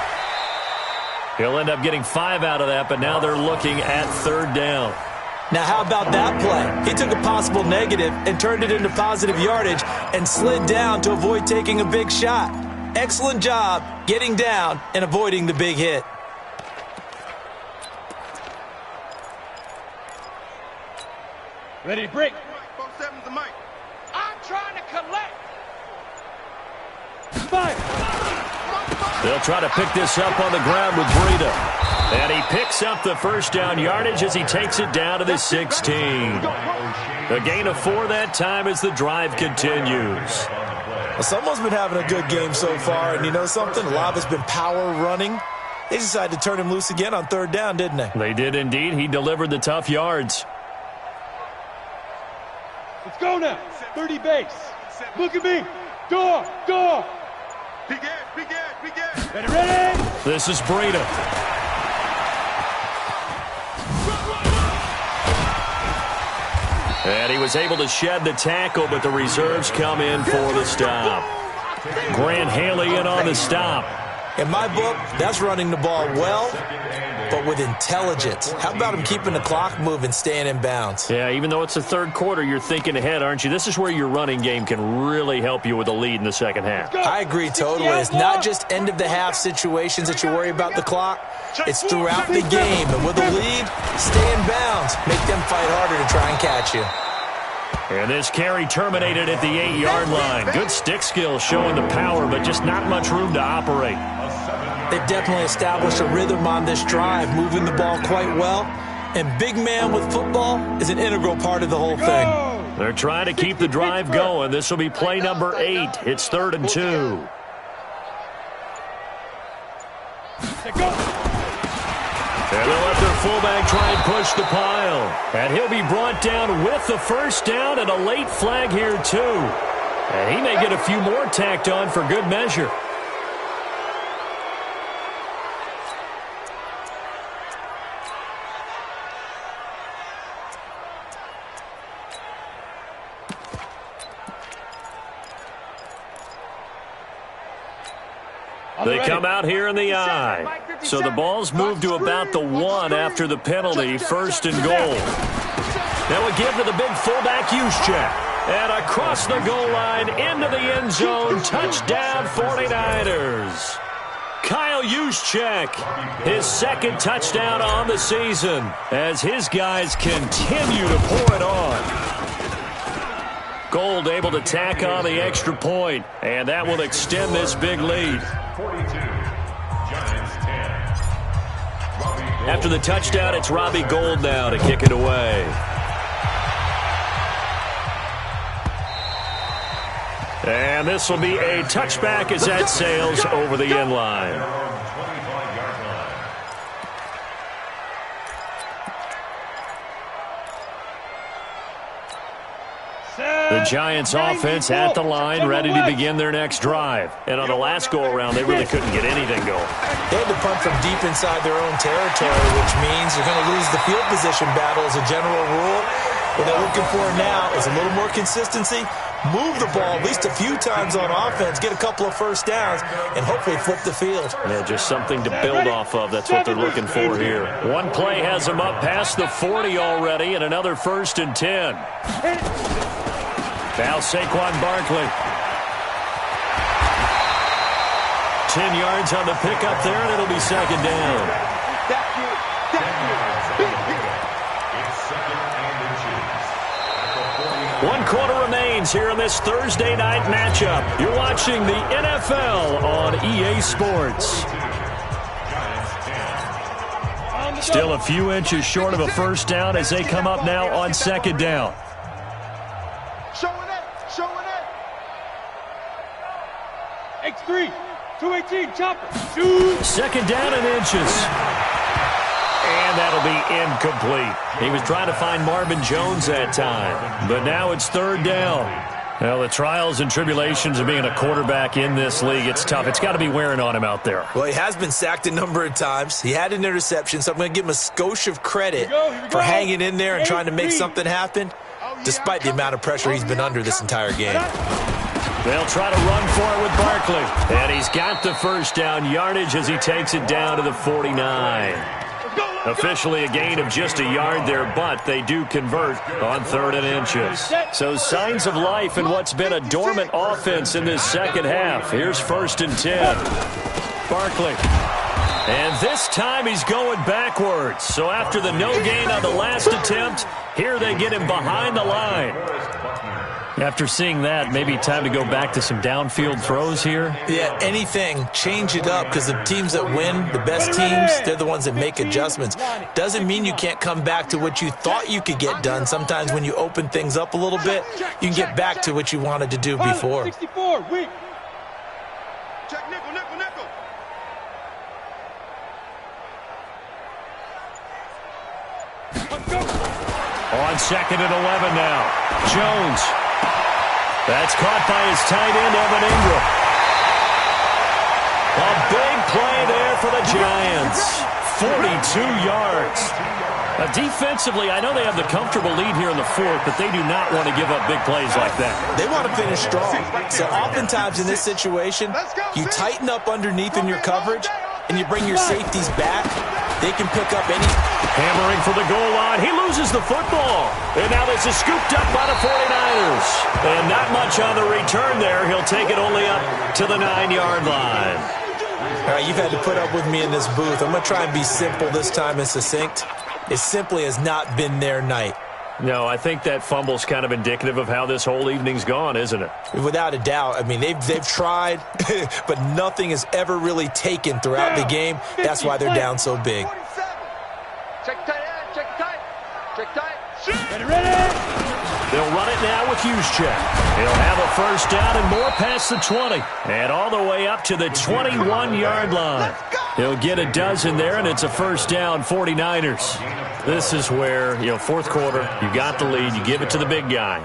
He'll end up getting 5 out of that, but now they're looking at third down. Now, how about that play? He took a possible negative and turned it into positive yardage and slid down to avoid taking a big shot. Excellent job getting down and avoiding the big hit. Ready to break. I'm trying to collect. Fire. They'll try to pick this up on the ground with Breida. And he picks up the first down yardage as he takes it down to the 16. A gain of 4 that time as the drive continues. Well, someone's been having a good game so far, and you know something? A lot of it's been power running. They decided to turn him loose again on third down, didn't they? They did indeed. He delivered the tough yards. Let's go now. 30 base. Look at me. Door. Begin. Ready. This is Breida. And he was able to shed the tackle, but the reserves come in for the stop. Grant Haley in on the stop. In my book, that's running the ball well, but with intelligence. How about him keeping the clock moving, staying in bounds? Yeah, even though it's the third quarter, you're thinking ahead, aren't you? This is where your running game can really help you with a lead in the second half. I agree totally. It's not just end-of-the-half situations that you worry about the clock. It's throughout the game. And with a lead, stay in bounds. Make them fight harder to try and catch you. And this carry terminated at the 8-yard line. Good stick skill showing the power, but just not much room to operate. They've definitely established a rhythm on this drive, moving the ball quite well. And big man with football is an integral part of the whole thing. They're trying to keep the drive going. This will be play number 8. It's 3rd and 2. And they'll let their fullback try and push the pile. And he'll be brought down with the first down and a late flag here, too. And he may get a few more tacked on for good measure. They come out here in the I. So the ball's moved to about the 1 after the penalty, 1st and goal. That would give to the big fullback Juszczyk. And across the goal line into the end zone, touchdown 49ers. Kyle Juszczyk, his 2nd touchdown on the season as his guys continue to pour it on. Gold able to tack on the extra point, and that will extend this big lead. 42, Giants 10. After the touchdown, it's Robbie Gould now to kick it away. And this will be a touchback as that sails over the end line. The Giants offense at the line, ready to begin their next drive. And on the last go-around, they really couldn't get anything going. They had to punt from deep inside their own territory, which means they're going to lose the field position battle as a general rule. What they're looking for now is a little more consistency, move the ball at least a few times on offense, get a couple of first downs, and hopefully flip the field. Yeah, just something to build off of. That's what they're looking for here. One play has them up past the 40 already, and another 1st and 10. Now Saquon Barkley. 10 yards on the pickup there, and it'll be second down. It's second and inches. At the 49. 1 quarter remains here in this Thursday night matchup. You're watching the NFL on EA Sports. Still a few inches short of a first down as they come up now on second down. Showing it. X3, 218, chopper, shoot. Second down and inches. And that'll be incomplete. He was trying to find Marvin Jones that time. But now it's third down. Well, the trials and tribulations of being a quarterback in this league, it's tough. It's got to be wearing on him out there. Well, he has been sacked a number of times. He had an interception, so I'm going to give him a skosh of credit for hanging in there and trying to make something happen, despite the amount of pressure he's been under this entire game. They'll try to run for it with Barkley. And he's got the first down yardage as he takes it down to the 49. Officially a gain of just a yard there, but they do convert on third and inches. So signs of life in what's been a dormant offense in this second half. Here's first and 10. Barkley. And this time he's going backwards. So after the no gain on the last attempt, here they get him behind the line. After seeing that, maybe time to go back to some downfield throws here. Yeah, anything, change it up, because the teams that win, the best teams, they're the ones that make adjustments. Doesn't mean you can't come back to what you thought you could get done. Sometimes when you open things up a little bit, you can get back to what you wanted to do before. 64, weak. Check nickel. Let's go. On second and 11 now. Jones. That's caught by his tight end, Evan Ingram. A big play there for the Giants. 42 yards. Defensively, I know they have the comfortable lead here in the fourth, but they do not want to give up big plays like that. They want to finish strong. So oftentimes in this situation, you tighten up underneath in your coverage, and you bring your safeties back. They can pick up any. Hammering for the goal line. He loses the football. And now this is scooped up by the 49ers. And not much on the return there. He'll take it only up to the 9-yard line. All right, you've had to put up with me in this booth. I'm going to try and be simple this time and succinct. It simply has not been their night. No, I think that fumble's kind of indicative of how this whole evening's gone, isn't it? Without a doubt. I mean, they've tried, but nothing has ever really taken throughout the game. That's why they're down so big. Check tight. Ready. They'll run it now with Juszczyk. He'll have a first down and more past the 20. And all the way up to the 21-yard line. He'll get a dozen there, and it's a first down, 49ers. This is where, fourth quarter, you got the lead, you give it to the big guy.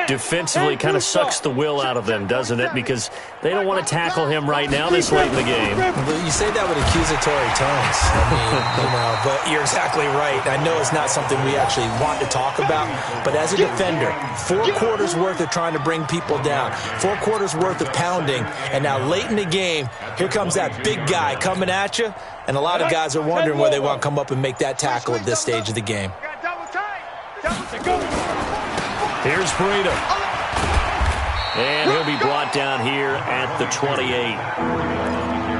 Defensively kind of sucks the will out of them, doesn't it? Because they don't want to tackle him right now this late in the game. Well, you say that with accusatory tones. I mean, but you're exactly right. I know it's not something we actually want to talk about, but as a defender, 4 quarters worth of trying to bring people down, 4 quarters worth of pounding, and now late in the game, here comes that big guy coming at you, and a lot of guys are wondering whether they want to come up and make that tackle at this stage of the game. Here's Breida. And he'll be brought down here at the 28.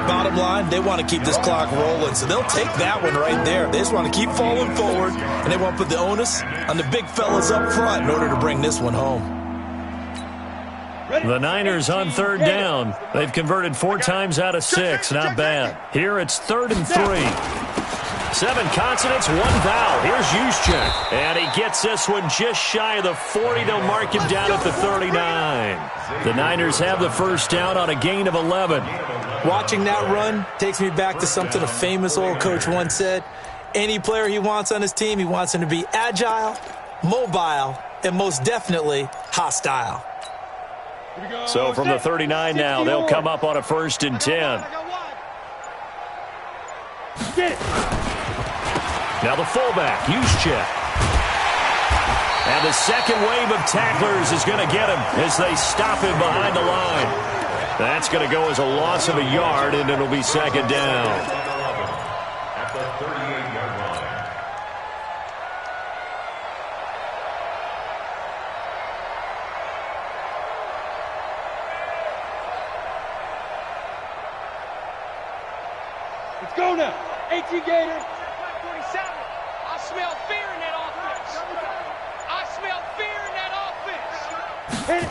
Bottom line, they want to keep this clock rolling, so they'll take that one right there. They just want to keep falling forward, and they want to put the onus on the big fellas up front in order to bring this one home. The Niners on third down. They've converted 4 times out of 6. Not bad. Here it's 3rd and 3. 7 consonants, 1 vowel. Here's Juszczyk. And he gets this one just shy of the 40. They'll mark him down at the 39. The Niners have the first down on a gain of 11. Watching that run takes me back to something a famous old coach once said. Any player he wants on his team, he wants him to be agile, mobile, and most definitely hostile. So from the 39 now, they'll come up on a 1st and 10. Now the fullback, Juszczyk. And the second wave of tacklers is going to get him as they stop him behind the line. That's going to go as a loss of a yard, and it'll be second down. At the 38-yard line. Let's go now. 18 Gator. 47. I smell fear in that offense. I smell fear in that offense. Hit it.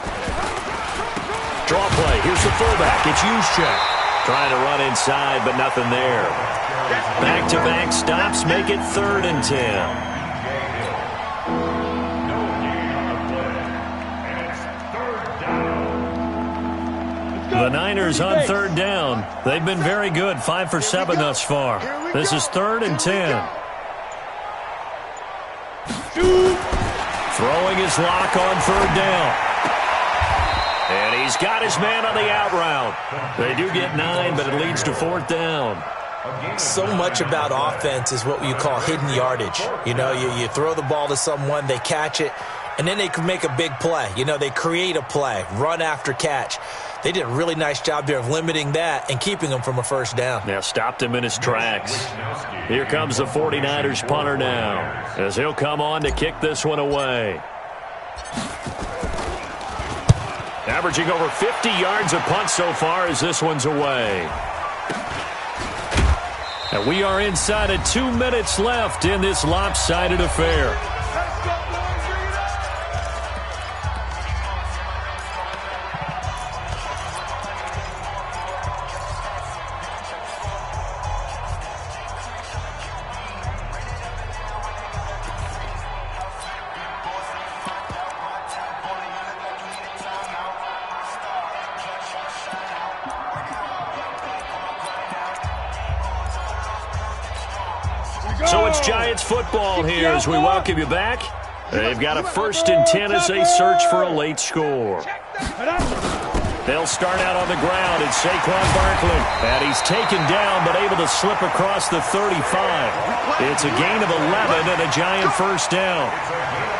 Draw play. Here's the fullback. It's Juszczyk. Trying to run inside, but nothing there. Back-to-back stops make it 3rd and 10. The Niners on 3rd down. They've been very good, 5 for 7 thus far. This is 3rd and 10. Throwing his lock on 3rd down. And he's got his man on the out route. They do get 9, but it leads to 4th down. So much about offense is what you call hidden yardage. You know, you throw the ball to someone, they catch it, and then they can make a big play. You know, they create a play, run after catch. They did a really nice job there of limiting that and keeping him from a 1st down. Now stopped him in his tracks. Here comes the 49ers punter now, as he'll come on to kick this one away. Averaging over 50 yards a punt so far as this one's away. And we are inside of 2 minutes left in this lopsided affair. So it's Giants football here as we welcome you back. They've got a 1st and 10 as they search for a late score. They'll start out on the ground. It's Saquon Barkley. And he's taken down but able to slip across the 35. It's a gain of 11 and a Giant 1st down.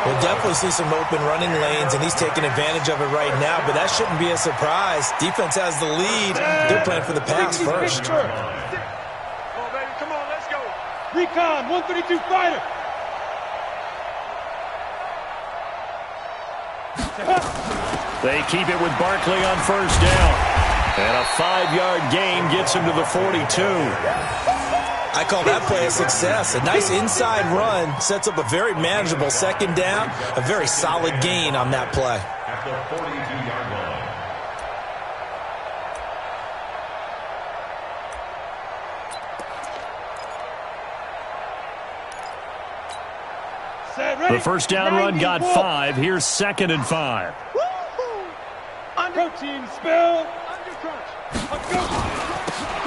We'll definitely see some open running lanes, and he's taking advantage of it right now, but that shouldn't be a surprise. Defense has the lead. They're playing for the pass first. Come on, baby. Come on, let's go. Recon, 132 fighter. They keep it with Barkley on 1st down. And a 5-yard gain gets him to the 42. I call that play a success. A nice inside run sets up a very manageable 2nd down. A very solid gain on that play. At the 42-yard line. The 1st down run got 5. Here's 2nd and 5. Protein spill. Let's go.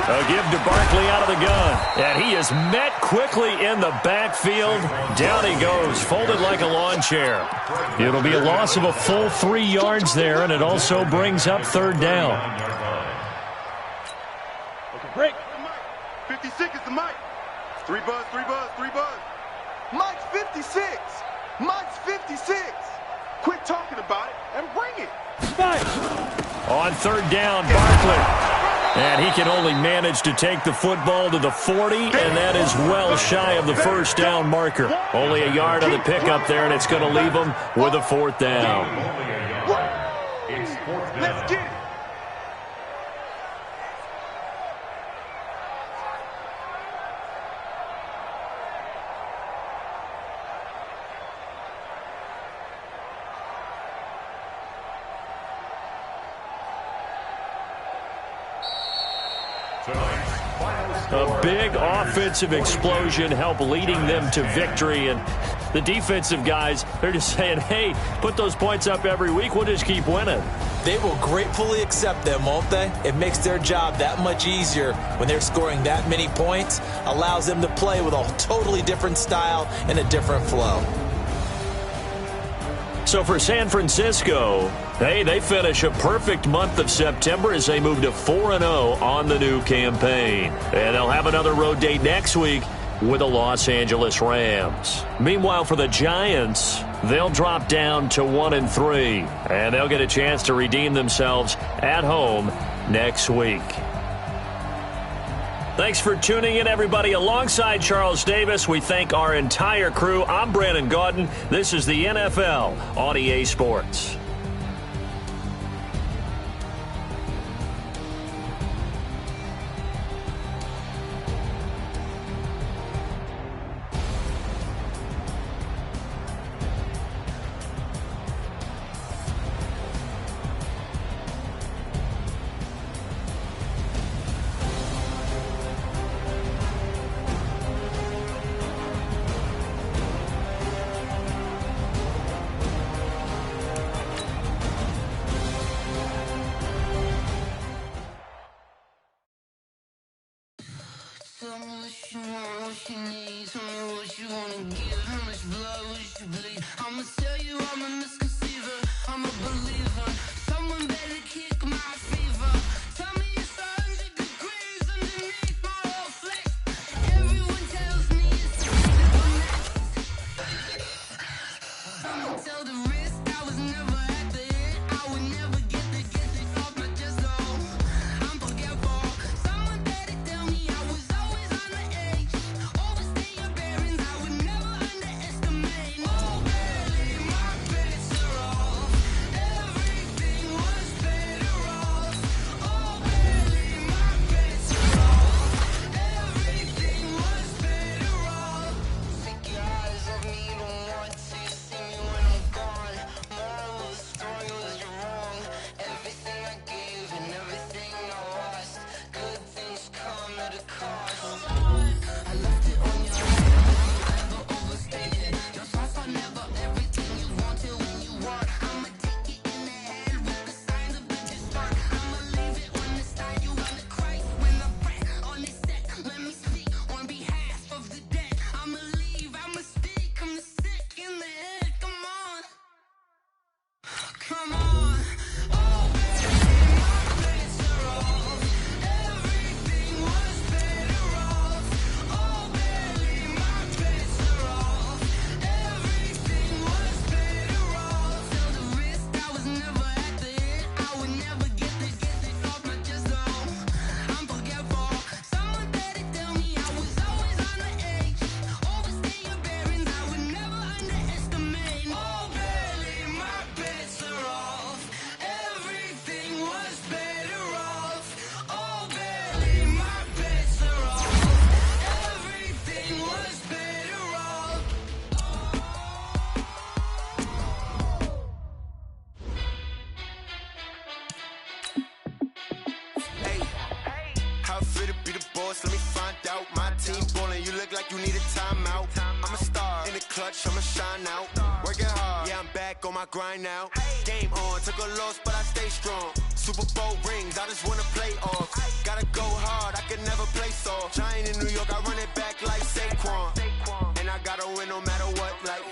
A give to Barkley out of the gun. And he is met quickly in the backfield. Down he goes, folded like a lawn chair. It'll be a loss of a full 3 yards there, and it also brings up 3rd down. Okay, break. 56 is the mic. 3 buzz, 3 buzz, 3 buzz. Mike's 56. Mike's 56. Quit talking about it and bring it. Fight. On 3rd down, Barkley. And he can only manage to take the football to the 40, and that is well shy of the 1st down marker. Only a yard on the pickup there, and it's going to leave him with a 4th down. It's 4th down. Let's get it. A big offensive explosion helped leading them to victory, and the defensive guys, they're just saying, hey, put those points up every week, we'll just keep winning. They will gratefully accept them, won't they? It makes their job that much easier when they're scoring that many points, allows them to play with a totally different style and a different flow. So for San Francisco, hey, they finish a perfect month of September as they move to 4-0 on the new campaign. And they'll have another road date next week with the Los Angeles Rams. Meanwhile, for the Giants, they'll drop down to 1-3, and they'll get a chance to redeem themselves at home next week. Thanks for tuning in, everybody. Alongside Charles Davis, we thank our entire crew. I'm Brandon Gaudin. This is the NFL on EA Sports. Tell me what you want, what you need. Tell me what you wanna give. How much blood would you bleed? I'ma tell you I'm a misconceiver. I'm a believer. Someone better kick my fever. Tell me it's 100 degrees underneath my whole flesh. Everyone tells me it's I'ma tell the risk I was never at the end. I would never get this off my chest. So I'm forgetful. Someone better tell me I was always on the edge. Overstay your bearings. I would never underestimate. Oh, barely my bets are off. Everything was better off. Oh, barely my bets are off. Everything was better off. Take your eyes off me, don't want to see me when I'm gone. Moral of the story was you're wrong. Everything I gave and everything I lost. Good things come at a cost. I left it on your head, never overstated. Your thoughts are never everything you wanted when you want. I'ma take it in the head with the signs of a distort. I'ma leave it on the side. You wanna Christ when I press on this set. Let me speak on behalf of the dead. I'ma leave, I'ma speak. I'm the sick in the head. Come on, come on. Oh, baby, my bets are off. Everything was better off. Oh, baby, my bets are off. Everything was better off. Tell the risk I was never at the end. I would never get this off my chest. So I'm forgetful. Someone better tell me I was always on the edge. Overstay your bearings. I would never underestimate. Oh, barely my bets are off. Everything was better off. Oh, barely my bets are off. Everything was better off. Hey, how it feel to be the boss? Let me find out. My team ballin', you look like you need a timeout. I'm a star in the clutch, I'ma shine out. Working hard, yeah, I'm back on my grind now. Game on, took a loss, but I stay strong. Super Bowl rings, I just wanna play off. Gotta go hard, I can never play soft. Giant in New York, I run it back like Saquon. And I gotta win no matter what, like.